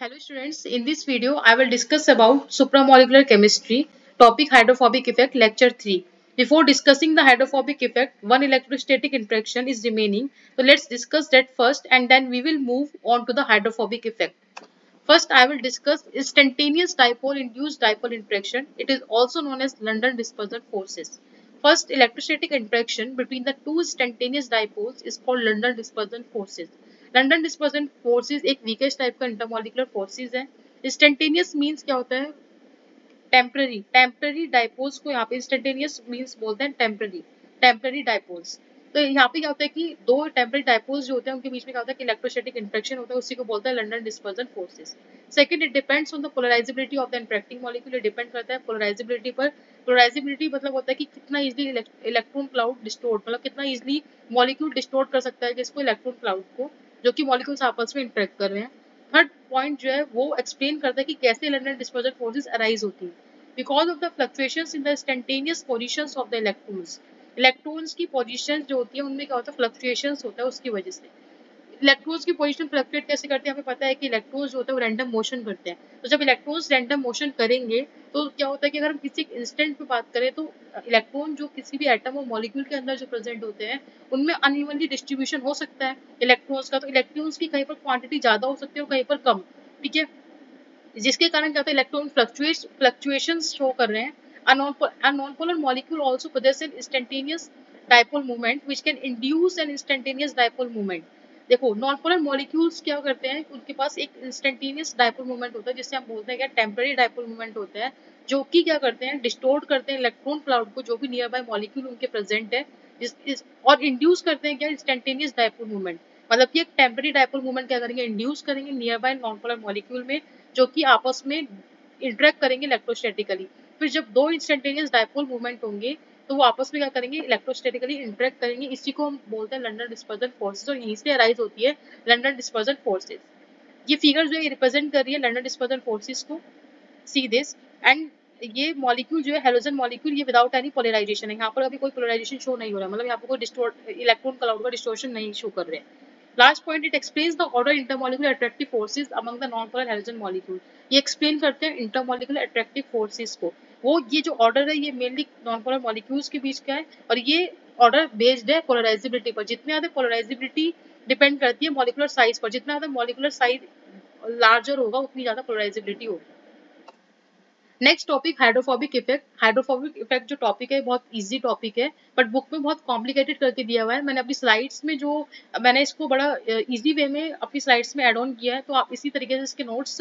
Hello students, in this video I will discuss about supramolecular chemistry, topic hydrophobic effect, lecture 3. Before discussing the hydrophobic effect, one electrostatic interaction is remaining. So let's discuss that first and then we will move on to the hydrophobic effect. First I will discuss instantaneous dipole induced dipole interaction. It is also known as London dispersion forces. First electrostatic interaction between the two instantaneous dipoles is called London dispersion forces. London dispersion forces एक weakest type का intermolecular forces है. Instantaneous means क्या होता है? Temporary dipoles को यहाँ पे instantaneous means बोलते हैं टेम्पररी डाइपोल्स. तो यहाँ पे क्या होता है कि दो टेम्पररी डाइपोल्स जो होते हैं उनके बीच में क्या होता है कि इलेक्ट्रोस्टैटिक इंटरेक्शन होता है, उसी को बोलते हैं London dispersion forces. Second, it depends on the polarisability of the interacting molecule. Depend करता है पोलराइजेबिलिटी पर. पोलराइजेबिलिटी मतलब होता है कि कितना इजीली इलेक्ट्रॉन क्लाउड डिस्टोर्ट, मतलब कितना इजीली मॉलिक्यूल डिस्टोर्ट कर सकता है किसको, इलेक्ट्रॉन क्लाउड को, जो कि मॉलिक्यूल्स आपस में इंटरेक्ट कर रहे हैं. थर्ड पॉइंट जो है वो एक्सप्लेन करता है कि कैसे लंडन डिस्पर्जन फोर्सेस अराइज होती है. Because of the fluctuations in the instantaneous positions of the electrons. Electrons की पोजीशन जो होती है उनमें क्या होता है, फ्लक्चुएशंस होता है उसकी वजह से. इलेक्ट्रॉन्स की पोजीशन फ्लक्चुएट कैसे करते हैं, हमें पता है कि इलेक्ट्रॉन्स जो होता है वो रैंडम मोशन करते हैं. तो जब इलेक्ट्रॉन्स रैंडम मोशन करेंगे तो क्या होता है कि अगर हम किसी इंस्टेंट पे बात करें तो इलेक्ट्रॉन जो किसी भी एटम और मॉलिक्यूल के अंदर जो प्रेजेंट होते हैं उनमें अनइवनली डिस्ट्रीब्यूशन हो सकता है इलेक्ट्रॉन्स का. तो इलेक्ट्रॉन्स की कहीं पर क्वांटिटी ज्यादा हो सकती है और कहीं पर कम. ठीक है, जिसके कारण क्या होता है इलेक्ट्रॉन फ्लक्चुएशंस शो कर रहे हैं. A non-polar molecule also possesses an instantaneous dipole moment which can induce an instantaneous dipole moment. देखो नॉन पोलर मॉलिक्यूल्स क्या करते हैं, उनके पास एक इंस्टेंटेनियस डाइपोल मोमेंट होता है जिससे हम बोलते हैं क्या, टेम्पररी डाइपोल मोमेंट होता है, जो कि क्या करते हैं, डिस्टोर्ट करते हैं इलेक्ट्रॉन क्लाउड को जो भी नियर बाय मॉलिक्यूल उनके प्रेजेंट है, और इंड्यूस करते हैं क्या, इंस्टेंटेनियस डाइपोल मोमेंट. मतलब कि एक टेम्पररी डाइपोल मोमेंट क्या करेंगे, इंड्यूस करेंगे near by non polar molecule में, जो कि आपस में इंटरेक्ट करेंगे इलेक्ट्रोस्टैटिकली. फिर जब दो इंस्टेंटेनियस डाइपोल मूवमेंट होंगे तो वो आपस में क्या करेंगे, इलेक्ट्रोस्टैटिकली इंटरेक्ट करेंगे. इसी को हम बोलते हैं लंडन डिस्पर्जन फोर्सेस, और यहीं से अराइज होती है लंडन डिस्पर्जन फोर्सेस. ये फिगर जो है रिप्रेजेंट कर रही है लंडन डिस्पर्जन फोर्सेस को. See this. एंड ये मॉलिक्यूल जो है हेलोजन मॉलिक्यूल, ये विदाउट एनी पोलराइजेशन है. यहाँ पर अभी कोई पोलराइजेशन शो नहीं हो रहा है, मतलब यहाँ पर कोई डिस्टोर्ट इलेक्ट्रॉन क्लाउड का डिस्टोर्शन नहीं शो कर रहे हैं. Last point, it explains the order intermolecular attractive forces among the non-polar halogen molecule. ये explain करते हैं intermolecular attractive forces को. वो ये जो order है ये mainly non-polar molecules के बीच का है, और ये order based है polarizability पर. जितने ज़्यादा polarizability depend करती है molecular size पर, जितना ज़्यादा molecular size larger होगा उतनी ज़्यादा polarizability होगी. Next topic hydrophobic effect. Hydrophobic effect जो टॉपिक है बहुत इजी टॉपिक है, बट बुक में बहुत कॉम्प्लिकेटेड करके दिया हुआ है. मैंने अपनी स्लाइड्स में जो मैंने इसको बड़ा इजी वे में अपनी स्लाइड्स में एड ऑन किया है, तो आप इसी तरीके से इसके नोट्स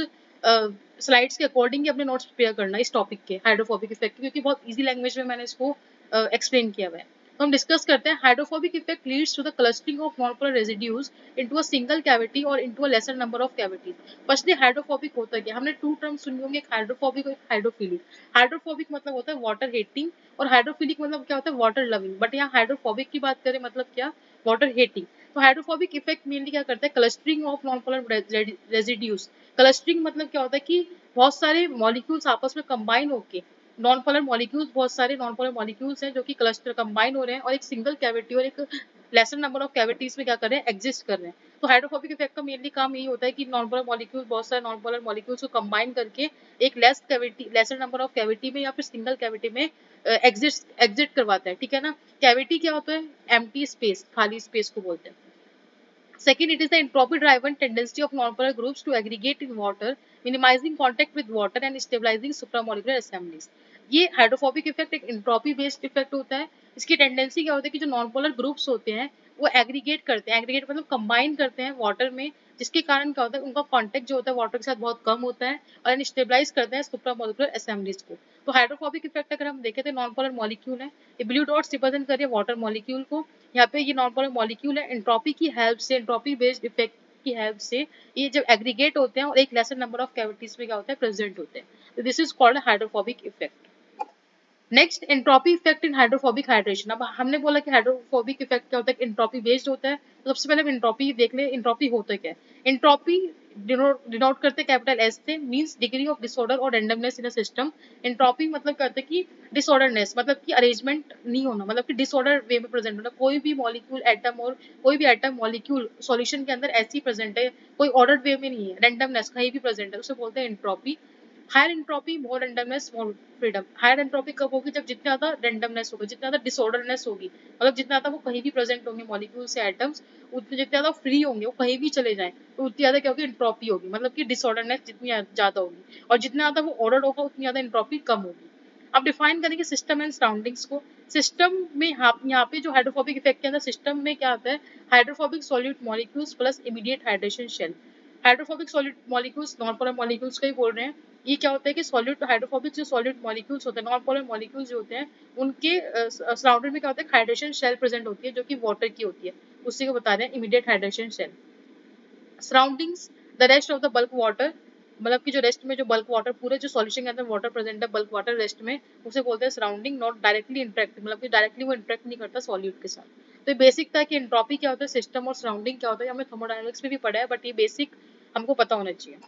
स्लाइड्स के अकॉर्डिंग ही अपने नोट्स प्रिपेयर करना इस टॉपिक के हाइड्रोफोबिक इफेक्ट, क्योंकि बहुत इजी लैंग्वेज में मैंने इसको एक्सप्लेन किया हुआ है. तो हम डिस्कस करते हैं. Hydrophobic effect leads to the clustering of non-polar residues into a single cavity और into a lesser number of cavities. Firstly hydrophobic होता है क्या, हमने टू टर्म्स सुनी होंगे, एक हाइड्रोफोबिक और एक हाइड्रोफिलिक. हाइड्रोफोबिक मतलब होता है वाटर हेटिंग, और हाइड्रोफिलिक मतलब क्या होता है, वाटर लविंग. बट यहाँ हाइड्रोफोबिक की बात करें मतलब क्या, वाटर हेटिंग. तो हाइड्रोफोबिक इफेक्ट मेनली क्या करता है, clustering of non polar residues. Clustering मतलब क्या होता है कि बहुत सारे मॉलिक्यूल्स आपस में कंबाइन होके, नॉन पोलर मॉलिक्यूल्स, बहुत सारे नॉन पोलर मॉलिक्यूल्स हैं जो कि क्लस्टर कंबाइन हो रहे हैं और एक सिंगल कैविटी और एक लेसर नंबर ऑफ कैविटीज में क्या कर रहे हैं, एग्जिस्ट कर रहे हैं. तो हाइड्रोफोबिक इफेक्ट का मेनली काम यही होता है कि नॉन पोलर मॉलिक्यूल, बहुत सारे नॉन पोलर मॉलिक्यूल्स को कंबाइन करके एक लेसर नंबर ऑफ कैविटी में या फिर सिंगल कैविटी में एग्जिट करवाता है. ठीक है ना. कैविटी क्या होता है, एम्प्टी स्पेस, खाली स्पेस को बोलते हैं. Second, it is the entropy-driven tendency of nonpolar groups to aggregate in water, minimizing contact with water and stabilizing supramolecular assemblies. ये हाइड्रोफोबिक इफेक्ट एक एंट्रोपी बेस्ड इफेक्ट होता है. इसकी टेंडेंसी क्या होती है कि जो नॉन-पोलर ग्रुप्स होते हैं वो एग्रीगेट करते हैं, एग्रीगेट मतलब कंबाइन करते हैं वाटर में, जिसके कारण क्या होता है, उनका कांटेक्ट जो होता है वाटर के साथ बहुत कम होता है और स्टेबलाइज करते हैं सुप्रामोलिकुलर असेंबलीज को. तो हाइड्रोफोबिक इफेक्ट अगर हम देखें तो नॉन-पोलर मॉलिक्यूल है, ये ब्लू डॉट्स रिप्रेजेंट कर रही है वाटर मॉलिक्यूल को. यहाँ पे ये नॉन-पोलर मॉलिक्यूल है, एंट्रोपी की हेल्प से, एंट्रोपी बेस्ड इफेक्ट की हेल्प से ये जब एग्रीगेट होते हैं और एक लेसर नंबर ऑफ कैविटीज में क्या होता है, प्रेजेंट होते हैं. तो this is called hydrophobic effect. Next entropy effect in hydrophobic hydration. अब हमने बोला कि हाइड्रोफोबिक इफेक्ट क्या होता है, एंट्रोपी बेस्ड होता है। तो सबसे पहले हम एंट्रोपी देख ले, एंट्रोपी होता है क्या है। एंट्रोपी डिनोट करते हैं कैपिटल एस से, मींस डिग्री ऑफ डिसऑर्डर और randomness in a system. Entropy मतलब कहते हैं कि डिसऑर्डरनेस, मतलब कि अरेंजमेंट नहीं होना, मतलब कि डिसऑर्डर वे में प्रेजेंट होना। कोई भी मॉलिक्यूल एटम और कोई भी एटम मॉलिक्यूल सॉल्यूशन के अंदर ऐसी प्रेजेंट है, कोई ऑर्डर्ड वे में नहीं है, रैंडमनेस कहीं भी प्रेजेंट है, उसे बोलते हैं entropy. Higher entropy more randomness more freedom. Higher entropy कब होगी, जब जितना ज्यादा रैंडमनेस होगा, जितना ज्यादा डिसऑर्डरनेस होगी, मतलब जितना ज्यादा वो कहीं भी प्रेजेंट होंगे मॉलिक्यूल्स या एटम्स, उतने जितना ज्यादा फ्री होंगे, वो कहीं भी चले जाएं, तो उतनी ज्यादा क्या होगी, एंट्रोपी होगी, मतलब कि डिसऑर्डरनेस जितनी ज्यादा होगी। और जितना ज्यादा वो ऑर्डर होगा उतनी ज्यादा एंट्रोपी कम होगी। अब डिफाइन करेंगे सिस्टम एंड सराउंडिंग्स को। सिस्टम में यहाँ पे जो हाइड्रोफोबिक इफेक्ट के अंदर सिस्टम में क्या आता है, hydrophobic solute molecules plus immediate hydration shell. Hydrophobic solute molecules non polar molecules का ही बोल रहे हैं। ये क्या होता है कि सॉल्यूट हाइड्रोफोबिक जो सॉल्यूट मॉलिक्यूल्स होते हैं, नॉन पोलर मॉलिक्यूल्स जो होते हैं, उनके सराउंडेड में क्या होता है, हाइड्रेशन शेल प्रेजेंट होती है, जो कि वाटर की होती है, उसी को बता रहे हैं immediate hydration shell. Surroundings the rest of the bulk water, मतलब कि जो रेस्ट में जो बल्क वाटर, पूरे जो सॉल्यूशन के अंदर वाटर प्रेजेंट है, बल्क वाटर रेस्ट में, उसे बोलते हैं सराउंडिंग। नॉट डायरेक्टली इंटरेक्ट, मतलब कि डायरेक्टली वो इंटरेक्ट नहीं करता सॉल्यूट के साथ। तो ये बेसिक था कि एंट्रोपी क्या होता है, सिस्टम और सराउंडिंग क्या होता है, हमें थर्मोडायनामिक्स में भी पढ़ा है, बट ये बेसिक हमको पता होना चाहिए।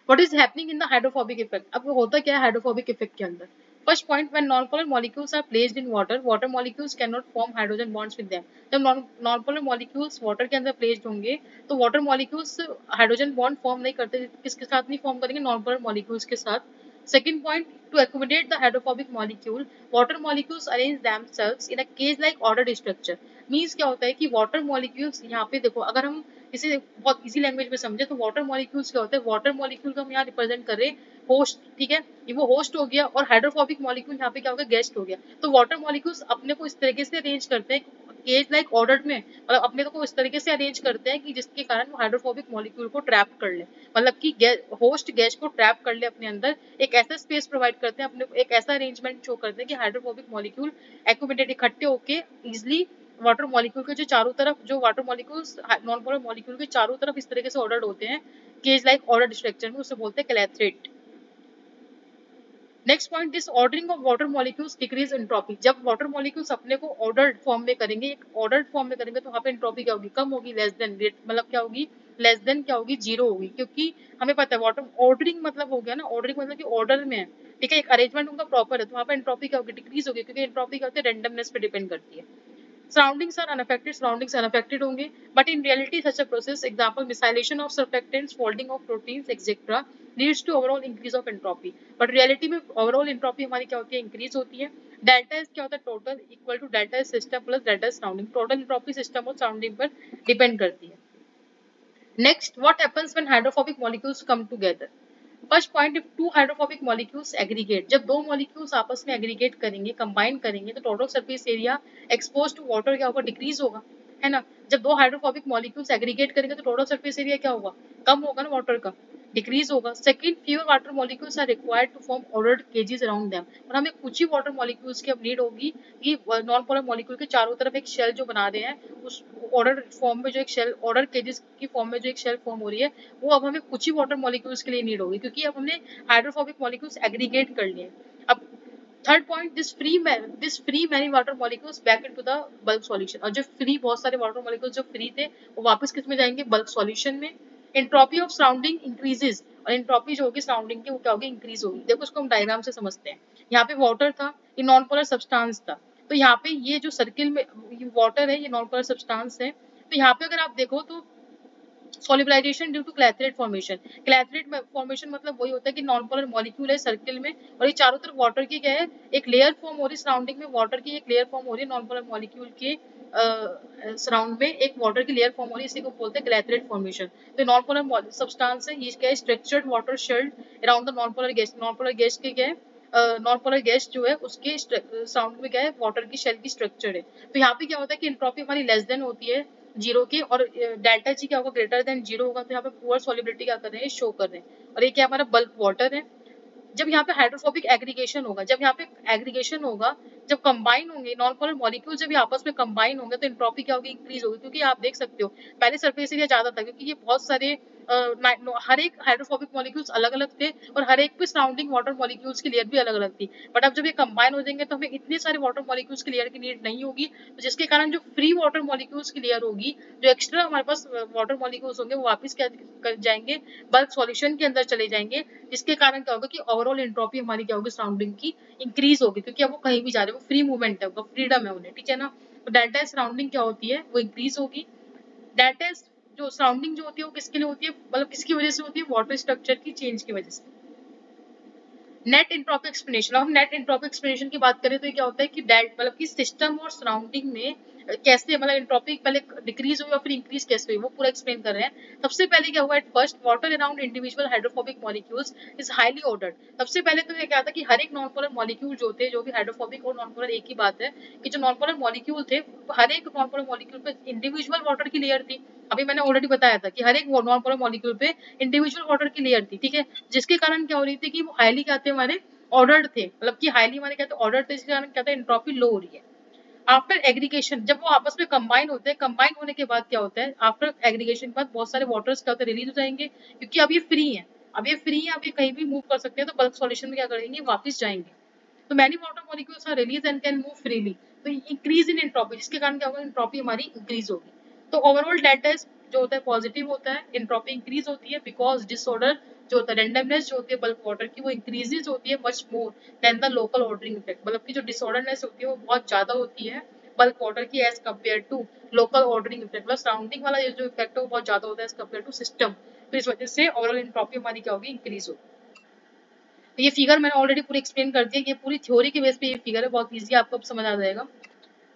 What is happening in the hydrophobic effect? अब होता क्या है हाइड्रोफोबिक इफेक्ट के अंदर। First point, when nonpolar molecules are placed in water, water molecules can not form hydrogen bonds with them. जब नॉन-पोलर मॉलिक्यूल्स वाटर के अंदर प्लेस्ड होंगे, तो water molecules hydrogen bond form नहीं करते। किसके साथ नहीं फॉर्म करेंगे, नॉन-पोलर मॉलिक्यूल्स के साथ। Second point, to accommodate the hydrophobic molecule, water molecules arrange themselves in a cage-like ordered structure. Means क्या होता है कि water molecules यहाँ पे देखो, अगर हम इसे बहुत इजी लैंग्वेज में समझे तो वाटर मॉलिक्यूल्स क्या होते हैं, वाटर मॉलिक्यूल को हम यहाँ रिप्रेजेंट कर रहे हैं होस्ट, ठीक है, ये वो होस्ट हो गया, और हाइड्रोफोबिक मॉलिक्यूल यहाँ पे क्या हो गया, गेस्ट हो गया। तो वाटर मॉलिक्यूल्स अपने को इस तरीके से अरेंज करते हैं केज लाइक ऑर्डर में, मतलब अपने को इस तरीके से अरेंज करते हैं कि जिसके कारण वो हाइड्रोफोबिक मॉलिक्यूल को ट्रैप कर ले, मतलब कि होस्ट गैस को ट्रैप कर ले अपने अंदर। एक ऐसा स्पेस प्रोवाइड करते हैं अपने को, एक ऐसा अरेंजमेंट शो करते हैं कि हाइड्रोफोबिक मॉलिक्यूल एक्यूमुलेट इकट्ठे होके इजिली वाटर मॉलिक्यूल के जो चारों तरफ, जो water molecules non polar molecule के चारों तरफ इस तरीके से ऑर्डर्ड होते हैं केज लाइक ऑर्डर्ड स्ट्रक्चर में, उसे बोलते हैं clathrate. Next point, this ordering of water molecules decrease entropy. जब वाटर मॉलिक्यूल्स अपने को ऑर्डर्ड फॉर्म में करेंगे, एक ऑर्डर्ड फॉर्म में करेंगे, तो वहाँ पे एंट्रोपी क्या होगी, कम होगी, लेस देन रेट, मतलब क्या होगी, लेस देन क्या होगी, जीरो होगी। क्योंकि हमें पता है वाटर ऑर्डरिंग मतलब हो गया ना, ऑर्डरिंग मतलब कि ऑर्डर में है, ठीक है, एक अरेंजमेंट उनका प्रॉपर है, तो वहाँ पे एंट्रोपी क्या होगी, डिक्रीज होगी, क्योंकि एंट्रोपी क्या होती है, रेंडमनेस पे डिपेंड करती है। Surroundings are unaffected, surroundings unaffected होंगे, but in reality such a process, example methylation of surfactants, folding of proteins, etc. leads to overall increase of entropy. But reality में overall entropy हमारी क्या होती है, increase होती है। डेल्टा एस क्या होता है, total equal to delta S system plus delta S surrounding. Total entropy system और सराउंडिंग पर डिपेंड करती है। Next, what happens when hydrophobic molecules come together. First point, if two hydrophobic molecules aggregate, जब दो molecules आपस में aggregate करेंगे, combine करेंगे, तो total surface area expose to water क्या होगा, डिक्रीज होगा, है ना। जब दो हाइड्रोफोबिक मॉलिक्यूल्स एग्रीगेट करेंगे तो टोटल सरफेस एरिया क्या होगा, कम होगा ना वाटर का, डिक्रीज होगा। Second, fewer water molecules are required to form ordered cages around them, और हमें कुछ ही वाटर मॉलिक्यूल्स की अब नीड होगी कि नॉन पोलर मॉलिक्यूल के चारों तरफ एक शेल जो बना रहे हैं, उस ऑर्डर फॉर्म में जो एक शेल, ऑर्डर केजेस की फॉर्म में जो एक शेल फॉर्म हो रही है, वो अब हमें कुछ ही वाटर मॉलिक्यूल्स के लिए नीड होगी, क्योंकि अब हमने हाइड्रोफोबिक मॉलिक्यूल्स एग्रीगेट कर लिए। अब third point, this free many water molecules back into the bulk solution, और जो फ्री बहुत सारे वाटर मॉलिक्यूल्स जो फ्री थे वो वापस किस में जाएंगे, बल्क सॉल्यूशन में। एंट्रोपी ऑफ सराउंडिंग इंक्रीजेस, और एंट्रोपी जो होगी सराउंडिंग की वो क्या होगी, इंक्रीज होगी। देखो इसको हम डायग्राम से समझते हैं। यहाँ पे वाटर था, ये नॉन पोलर सब्सटेंस था, तो यहाँ पे ये जो सर्किल में वाटर है, ये नॉन पोलर सब्सटेंस है। तो यहाँ पे अगर आप देखो तो solubilization due to clathrate formation, clathrate formation मतलब वही होता है कि नॉन पोलर मॉलिक्यूल है सर्किल में, और ये चारों तरफ वाटर की क्या है, एक लेयर फॉर्म हो रही है सराउंडिंग में, वाटर की एक लेयर फॉर्म हो रही है, नॉन पोलर मॉलिक्यूल के सराउंड में एक वाटर की लेयर फॉर्म हो रही है, इसी को बोलते हैं क्लैथरेट फॉर्मेशन। तो नॉन पोलर सब्सटेंस है, ये क्या है, structured water shelled around the non polar gas. Non polar gas के क्या है, नॉन पोलर गैस जो है उसके साउंड में क्या है, वाटर की शेल की स्ट्रक्चर है। तो यहाँ पे क्या होता है कि एंट्रोपी हमारी लेस देन होती है जीरो के, और डेल्टा जी क्या होगा, ग्रेटर देन जीरो होगा। तो यहाँ पे पुअर सॉल्युबिलिटी क्या कर रहे हैं, शो कर रहे हैं। और ये क्या हमारा बल्क वाटर है। जब यहाँ पे हाइड्रोफोबिक एग्रीगेशन होगा, जब यहाँ पे एग्रीगेशन होगा जब कंबाइन होंगे नॉन पोलर मॉलिक्यूल, जब ये आपस में कंबाइन होंगे तो एंट्रोपी क्या होगी, इंक्रीज होगी। क्योंकि आप देख सकते हो पहले सरफेस एरिया ज्यादा था, क्योंकि ये बहुत सारे हर एक हाइड्रोफोबिक मॉलिक्यूल्स अलग अलग थे और हर एक पे सराउंडिंग वाटर मॉलिक्यूल्स की लेयर भी अलग अलग थी। बट अब जब ये कंबाइन हो जाएंगे तो हमें इतने सारे वाटर मॉलिक्यूल्स की लेयर की नीड नहीं होगी, तो जिसके कारण जो फ्री वाटर मॉलिक्यूल्स की लेयर होगी, जो एक्स्ट्रा हमारे पास वाटर मॉलिक्यूल्स होंगे, वो वापस क्या कर जाएंगे, बल्क सॉल्यूशन के अंदर चले जाएंगे। जिसके कारण क्या होगा कि ओवरऑल एंट्रोपी हमारी क्या होगी, सराउंडिंग की इंक्रीज होगी, क्योंकि अब वो कहीं भी जा रहे हैं, वो फ्री मूवमेंट है, फ्रीडम है उन्हें, ठीक है ना। तो डेल्टा सराउंडिंग क्या होती है, वो इंक्रीज होगी। डेल्टा जो सराउंडिंग जो होती है वो किसके लिए होती है, मतलब किसकी वजह से होती है, वाटर स्ट्रक्चर की चेंज की वजह से। नेट इंट्रोपी एक्सप्लेनेशन, हम नेट इंट्रोपी एक्सप्लेनेशन की बात करें तो ये क्या होता है कि मतलब कि सिस्टम और सराउंडिंग में कैसे मतलब इंट्रोपी पहले डिक्रीज हुई और फिर इंक्रीज कैसे हुई, वो पूरा एक्सप्लेन कर रहे हैं। सबसे पहले क्या हुआ, at first water around individual hydrophobic molecules is highly ordered. सबसे पहले तो ये क्या था कि हर एक नॉन पोलर मॉलिक्यूल जो थे, जो भी हाइड्रोफोबिक और नॉन पोलर एक ही बात है कि जो नॉन पोलर मॉलिक्यूल थे, हर एक नॉन पोलर मॉलिक्यूल पे इंडिविजुअल वाटर की लेयर थी। अभी मैंने ऑलरेडी बताया था कि हर एक नॉन पोलर मॉलिक्यूल पे इंडिविजुअल वाटर की लेयर थी, ठीक है। जिसके कारण क्या हो रही थी कि वो हाईली क्या थे, हमारे ऑर्डर्ड थे, मतलब कि हाईली हमारे क्या थे, ऑर्डर्ड थे, जिसके कारण क्या था, एंट्रोपी लो हो रही है। आफ्टर एग्रीगेशन, जब वो आपस में कंबाइन होते हैं, कंबाइन होने के बाद क्या होता है, आफ्टर एग्रीगेशन के बाद बहुत सारे वाटर्स क्या होते हैं, रिलीज हो जाएंगे, क्योंकि अब ये फ्री है, अब ये फ्री है, अब ये कहीं भी मूव कर सकते हैं, तो बल्क सॉल्यूशन में क्या करेंगे, वापस जाएंगे। तो many water molecules are release and can move freely, तो इंक्रीज इन एंट्रोपी, जिसके कारण क्या होगा, एंट्रोपी हमारी इंक्रीज होगी। तो ओवरऑल डेल्टा जो होता है पॉजिटिव होता है, एंट्रोपी इंक्रीज होती है, बिकॉज डिसऑर्डर जो होता है, रेंडमनेस जो होती है बल्क वाटर की, वो इंक्रीजेज होती है much more than the local ordering effect, मतलब की जो डिसऑर्डरनेस होती है वो बहुत ज्यादा होती है बल्क वाटर की as compare to local ordering effect, मतलब सराउंडिंग वाला जो इफेक्ट है वो बहुत ज्यादा होता है एज कम्पेयर टू सिस्टम। तो इस वजह से ओवरऑल एंट्रोपी हमारी क्या होगी, इंक्रीज होगी। तो ये फिगर मैंने ऑलरेडी पूरी एक्सप्लेन कर दिया, ये पूरी थ्योरी के बेस पे ये फिगर है, बहुत इजी आपको अब समझ आ जाएगा।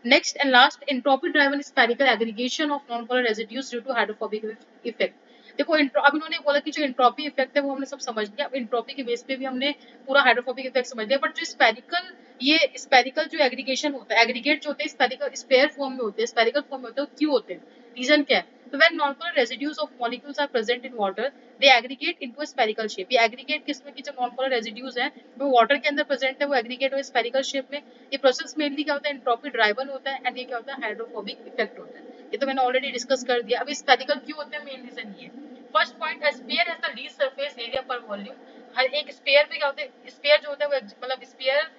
Next and last, entropy driven spherical aggregation of non polar residues due to hydrophobic effect. देखो अब इन्होंने बोला कि जो एंट्रोपी इफेक्ट है वो हमने सब समझ लिया, अब एंट्रोपी के बेस पे भी हमने पूरा हाइड्रोफोबिक इफेक्ट समझ लिया। बट जो स्फेरिकल, ये स्फेरिकल जो एग्रीगेशन होता है, एग्रीगेट जो होते हैं स्फेरिकल स्फेयर फॉर्म में होते हैं, स्फेरिकल फॉर्म में होते हैं, वो क्यों होते हैं, रीजन क्या है। तो when non polar residues of molecules are present in water, they aggregate into spherical shape. ये एग्रीगेट किसमें की, जो नॉन पोलर रेजिड्यूज हैं वो वाटर के अंदर प्रेजेंट है, वो एग्रीगेट हो स्फेरिकल शेप में। ये प्रोसेस मेनली क्या होता है, एंट्रोपी ड्राइवन होता है, एंड ये क्या होता है, हाइड्रोफोबिक इफेक्ट होता है। ये तो मैंने ऑलरेडी डिस्कस कर दिया। अभी स्फेरिकल क्यों होते हैं, मेन रीजन ये। First point, sphere has the least surface area पर वॉल्यूम। हर एक स्फीयर में क्या होता है, स्फीयर जो होता है वो मतलब स्फीयर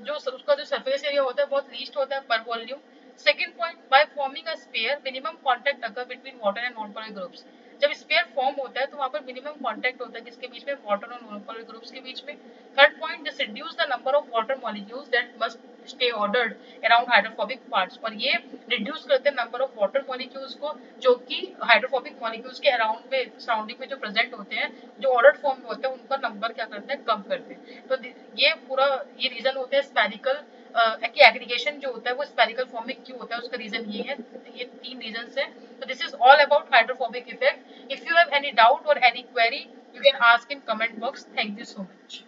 जो उसका जो सरफेस एरिया होता है बहुत लीस्ट होता है पर volume. Second point, by forming a sphere minimum contact occur between water and non polar groups. जब स्फीयर फॉर्म होता है तो वहां पर मिनिमम कांटेक्ट होता है किसके बीच में, वाटर और नॉन पोलर ग्रुप्स के बीच में। Third point, this reduce the number of water molecules that must stay ordered around hydrophobic parts, और ये रिड्यूस करते हैं नंबर ऑफ वाटर मॉलिक्यूल्स को जो कि हाइड्रोफोबिक मॉलिक्यूल्स के अराउंड में सराउंडिंग में जो प्रेजेंट होते हैं, जो ऑर्डर्ड फॉर्म में होते हैं, उनका नंबर क्या करते हैं, कम करते हैं। तो ये पूरा ये रीजन होते हैं स्फेरिकल कि एग्रीगेशन जो होता है वो स्फेरिकल फॉर्म में क्यों होता है, उसका रीजन ये है। ये तीन रीजंस है। तो this is all about hydrophobic effect. If you have any doubt और any query, you can ask in comment box. Thank you so much.